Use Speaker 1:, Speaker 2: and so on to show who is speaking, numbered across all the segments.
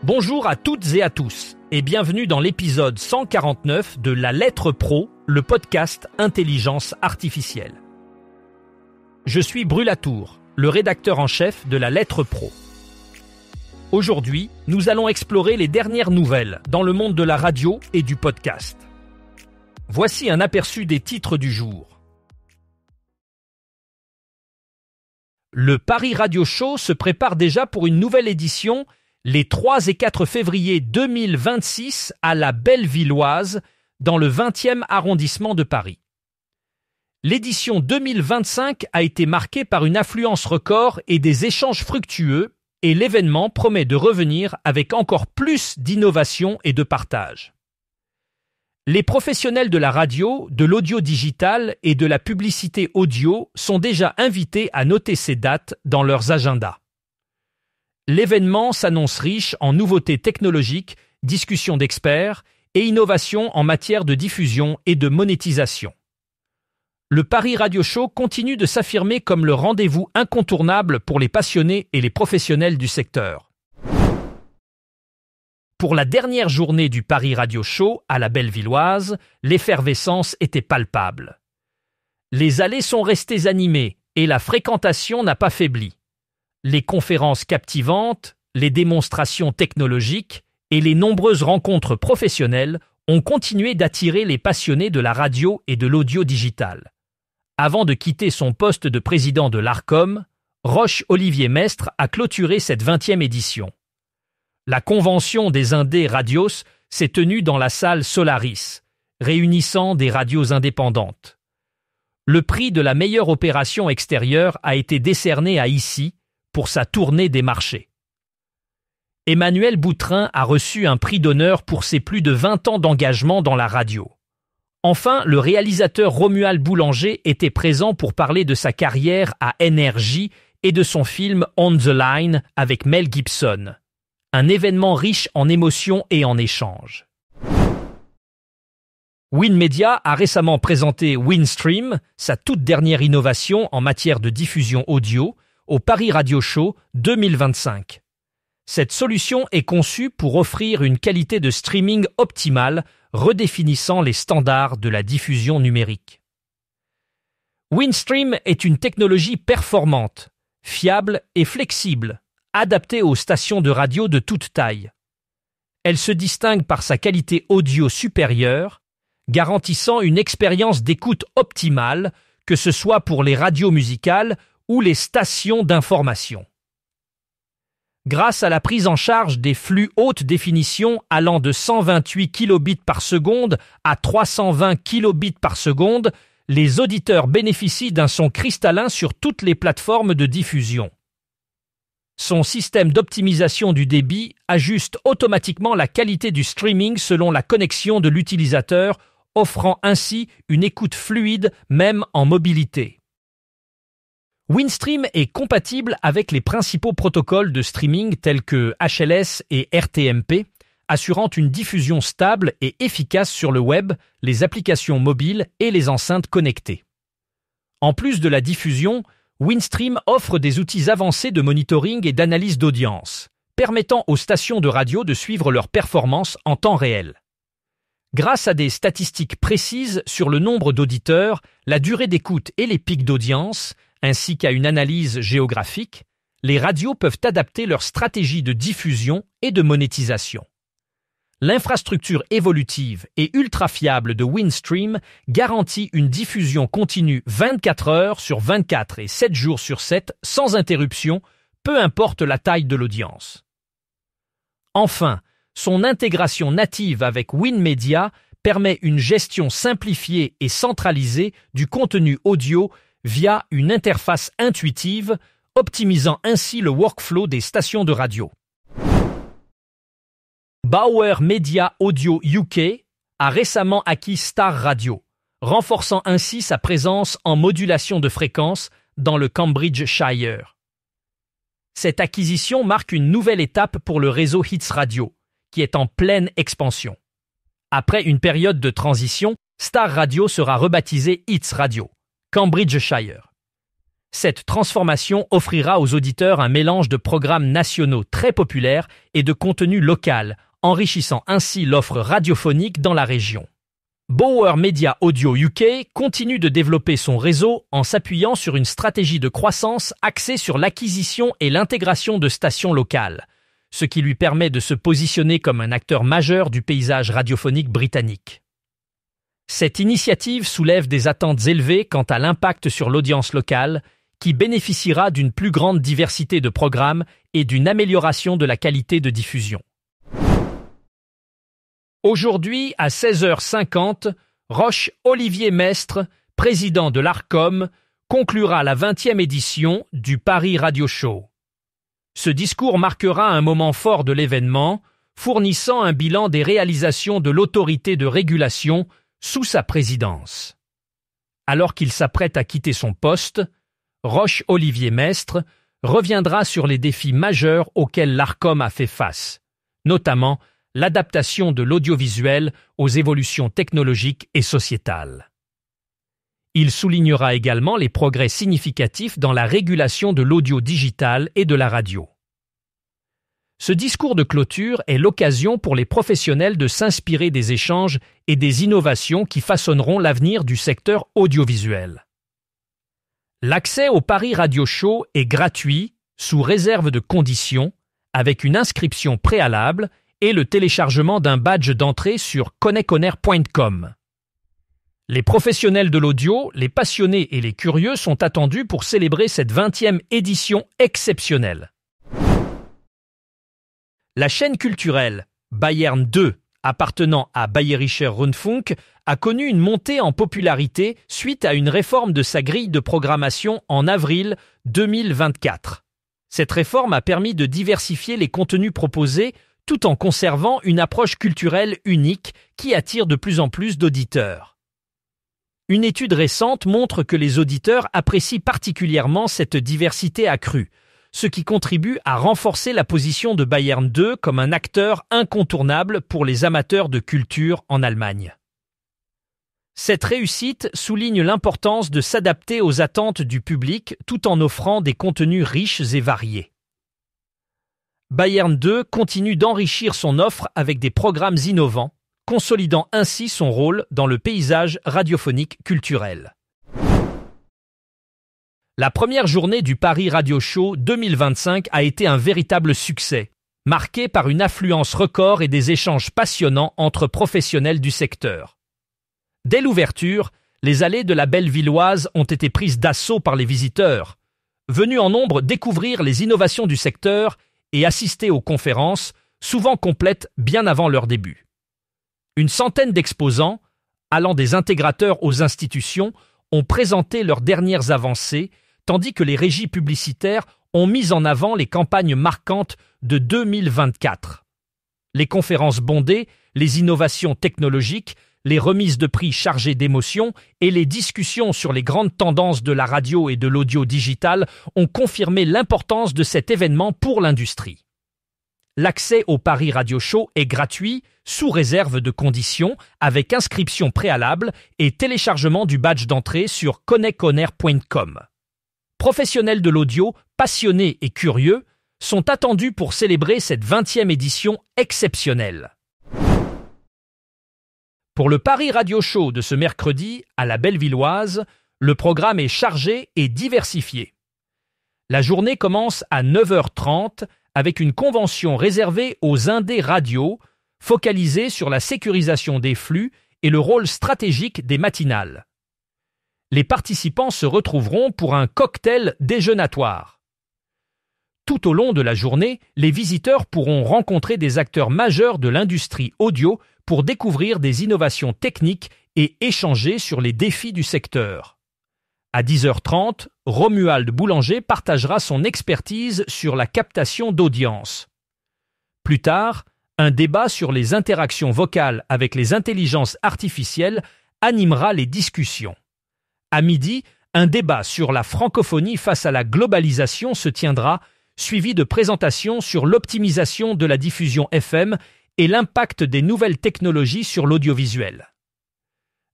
Speaker 1: Bonjour à toutes et à tous et bienvenue dans l'épisode 149 de La Lettre Pro, le podcast Intelligence Artificielle. Je suis Brulatour, le rédacteur en chef de La Lettre Pro. Aujourd'hui, nous allons explorer les dernières nouvelles dans le monde de la radio et du podcast. Voici un aperçu des titres du jour. Le Paris Radio Show se prépare déjà pour une nouvelle édition les 3 et 4 février 2026 à la Bellevilloise, dans le 20e arrondissement de Paris. L'édition 2025 a été marquée par une affluence record et des échanges fructueux, et l'événement promet de revenir avec encore plus d'innovation et de partage. Les professionnels de la radio, de l'audio digital et de la publicité audio sont déjà invités à noter ces dates dans leurs agendas. L'événement s'annonce riche en nouveautés technologiques, discussions d'experts et innovations en matière de diffusion et de monétisation. Le Paris Radio Show continue de s'affirmer comme le rendez-vous incontournable pour les passionnés et les professionnels du secteur. Pour la dernière journée du Paris Radio Show à la Bellevilloise, l'effervescence était palpable. Les allées sont restées animées et la fréquentation n'a pas faibli. Les conférences captivantes, les démonstrations technologiques et les nombreuses rencontres professionnelles ont continué d'attirer les passionnés de la radio et de l'audio digital. Avant de quitter son poste de président de l'Arcom, Roch-Olivier Mestre a clôturé cette 20e édition. La convention des Indés Radios s'est tenue dans la salle Solaris, réunissant des radios indépendantes. Le prix de la meilleure opération extérieure a été décerné à ICI pour sa tournée des marchés. Emmanuel Boutrin a reçu un prix d'honneur pour ses plus de 20 ans d'engagement dans la radio. Enfin, le réalisateur Romuald Boulanger était présent pour parler de sa carrière à NRJ et de son film On the Line avec Mel Gibson. Un événement riche en émotions et en échanges. WinMedia a récemment présenté WinStream, sa toute dernière innovation en matière de diffusion audio, au Paris Radio Show 2025. Cette solution est conçue pour offrir une qualité de streaming optimale, redéfinissant les standards de la diffusion numérique. WinStream est une technologie performante, fiable et flexible, adaptée aux stations de radio de toute taille. Elle se distingue par sa qualité audio supérieure, garantissant une expérience d'écoute optimale, que ce soit pour les radios musicales ou les stations d'information. Grâce à la prise en charge des flux haute définition allant de 128 kilobits par seconde à 320 kilobits par seconde, les auditeurs bénéficient d'un son cristallin sur toutes les plateformes de diffusion. Son système d'optimisation du débit ajuste automatiquement la qualité du streaming selon la connexion de l'utilisateur, offrant ainsi une écoute fluide même en mobilité. WinStream est compatible avec les principaux protocoles de streaming tels que HLS et RTMP, assurant une diffusion stable et efficace sur le web, les applications mobiles et les enceintes connectées. En plus de la diffusion, WinStream offre des outils avancés de monitoring et d'analyse d'audience, permettant aux stations de radio de suivre leurs performances en temps réel. Grâce à des statistiques précises sur le nombre d'auditeurs, la durée d'écoute et les pics d'audience, ainsi qu'à une analyse géographique, les radios peuvent adapter leur stratégie de diffusion et de monétisation. L'infrastructure évolutive et ultra fiable de WinStream garantit une diffusion continue 24 heures sur 24 et 7 jours sur 7 sans interruption, peu importe la taille de l'audience. Enfin, son intégration native avec WinMedia permet une gestion simplifiée et centralisée du contenu audio via une interface intuitive, optimisant ainsi le workflow des stations de radio. Bauer Media Audio UK a récemment acquis Star Radio, renforçant ainsi sa présence en modulation de fréquence dans le Cambridgeshire. Cette acquisition marque une nouvelle étape pour le réseau Hits Radio, qui est en pleine expansion. Après une période de transition, Star Radio sera rebaptisé Hits Radio, Cambridgeshire. Cette transformation offrira aux auditeurs un mélange de programmes nationaux très populaires et de contenu local, enrichissant ainsi l'offre radiophonique dans la région. Bauer Media Audio UK continue de développer son réseau en s'appuyant sur une stratégie de croissance axée sur l'acquisition et l'intégration de stations locales, ce qui lui permet de se positionner comme un acteur majeur du paysage radiophonique britannique. Cette initiative soulève des attentes élevées quant à l'impact sur l'audience locale, qui bénéficiera d'une plus grande diversité de programmes et d'une amélioration de la qualité de diffusion. Aujourd'hui, à 16h50, Roch-Olivier Mestre, président de l'ARCOM, conclura la 20e édition du Paris Radio Show. Ce discours marquera un moment fort de l'événement, fournissant un bilan des réalisations de l'autorité de régulation sous sa présidence. Alors qu'il s'apprête à quitter son poste, Roch-Olivier Mestre reviendra sur les défis majeurs auxquels l'ARCOM a fait face, notamment l'adaptation de l'audiovisuel aux évolutions technologiques et sociétales. Il soulignera également les progrès significatifs dans la régulation de l'audio digital et de la radio. Ce discours de clôture est l'occasion pour les professionnels de s'inspirer des échanges et des innovations qui façonneront l'avenir du secteur audiovisuel. L'accès au Paris Radio Show est gratuit, sous réserve de conditions, avec une inscription préalable et le téléchargement d'un badge d'entrée sur connectonair.com. Les professionnels de l'audio, les passionnés et les curieux sont attendus pour célébrer cette 20e édition exceptionnelle. La chaîne culturelle Bayern 2, appartenant à Bayerischer Rundfunk, a connu une montée en popularité suite à une réforme de sa grille de programmation en avril 2024. Cette réforme a permis de diversifier les contenus proposés tout en conservant une approche culturelle unique qui attire de plus en plus d'auditeurs. Une étude récente montre que les auditeurs apprécient particulièrement cette diversité accrue, ce qui contribue à renforcer la position de Bayern 2 comme un acteur incontournable pour les amateurs de culture en Allemagne. Cette réussite souligne l'importance de s'adapter aux attentes du public tout en offrant des contenus riches et variés. Bayern 2 continue d'enrichir son offre avec des programmes innovants, consolidant ainsi son rôle dans le paysage radiophonique culturel. La première journée du Paris Radio Show 2025 a été un véritable succès, marqué par une affluence record et des échanges passionnants entre professionnels du secteur. Dès l'ouverture, les allées de la Bellevilloise ont été prises d'assaut par les visiteurs, venus en nombre découvrir les innovations du secteur et assister aux conférences, souvent complètes bien avant leur début. Une centaine d'exposants, allant des intégrateurs aux institutions, ont présenté leurs dernières avancées, tandis que les régies publicitaires ont mis en avant les campagnes marquantes de 2024. Les conférences bondées, les innovations technologiques, les remises de prix chargées d'émotions et les discussions sur les grandes tendances de la radio et de l'audio digital ont confirmé l'importance de cet événement pour l'industrie. L'accès au Paris Radio Show est gratuit, sous réserve de conditions, avec inscription préalable et téléchargement du badge d'entrée sur connectonair.com. Professionnels de l'audio, passionnés et curieux, sont attendus pour célébrer cette 20e édition exceptionnelle. Pour le Paris Radio Show de ce mercredi, à la Bellevilloise, le programme est chargé et diversifié. La journée commence à 9h30 avec une convention réservée aux indés radio, focalisée sur la sécurisation des flux et le rôle stratégique des matinales. Les participants se retrouveront pour un cocktail déjeunatoire. Tout au long de la journée, les visiteurs pourront rencontrer des acteurs majeurs de l'industrie audio pour découvrir des innovations techniques et échanger sur les défis du secteur. À 10h30, Romuald Boulanger partagera son expertise sur la captation d'audience. Plus tard, un débat sur les interactions vocales avec les intelligences artificielles animera les discussions. À midi, un débat sur la francophonie face à la globalisation se tiendra, suivi de présentations sur l'optimisation de la diffusion FM et l'impact des nouvelles technologies sur l'audiovisuel.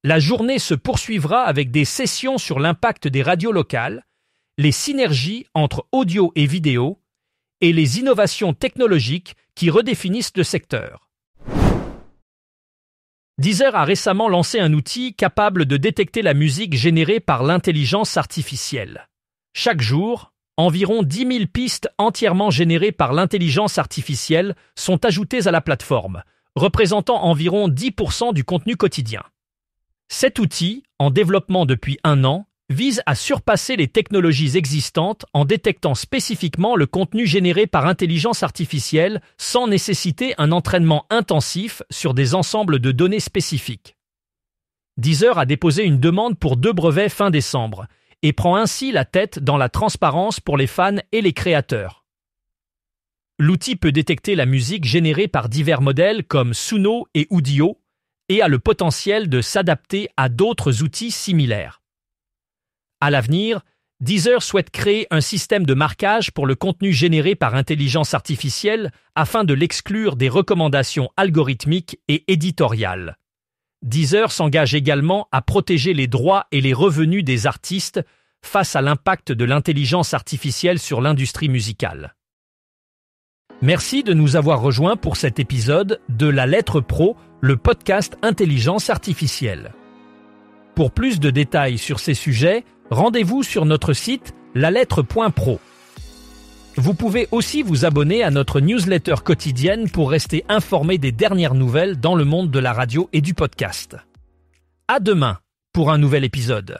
Speaker 1: La journée se poursuivra avec des sessions sur l'impact des radios locales, les synergies entre audio et vidéo et les innovations technologiques qui redéfinissent le secteur. Deezer a récemment lancé un outil capable de détecter la musique générée par l'intelligence artificielle. Chaque jour, environ 10 000 pistes entièrement générées par l'intelligence artificielle sont ajoutées à la plateforme, représentant environ 10% du contenu quotidien. Cet outil, en développement depuis 1 an, vise à surpasser les technologies existantes en détectant spécifiquement le contenu généré par intelligence artificielle sans nécessiter un entraînement intensif sur des ensembles de données spécifiques. Deezer a déposé une demande pour 2 brevets fin décembre et prend ainsi la tête dans la transparence pour les fans et les créateurs. L'outil peut détecter la musique générée par divers modèles comme Suno et Udio et a le potentiel de s'adapter à d'autres outils similaires. À l'avenir, Deezer souhaite créer un système de marquage pour le contenu généré par intelligence artificielle afin de l'exclure des recommandations algorithmiques et éditoriales. Deezer s'engage également à protéger les droits et les revenus des artistes face à l'impact de l'intelligence artificielle sur l'industrie musicale. Merci de nous avoir rejoints pour cet épisode de La Lettre Pro, le podcast Intelligence artificielle. Pour plus de détails sur ces sujets, rendez-vous sur notre site lalettre.pro. Vous pouvez aussi vous abonner à notre newsletter quotidienne pour rester informé des dernières nouvelles dans le monde de la radio et du podcast. À demain pour un nouvel épisode.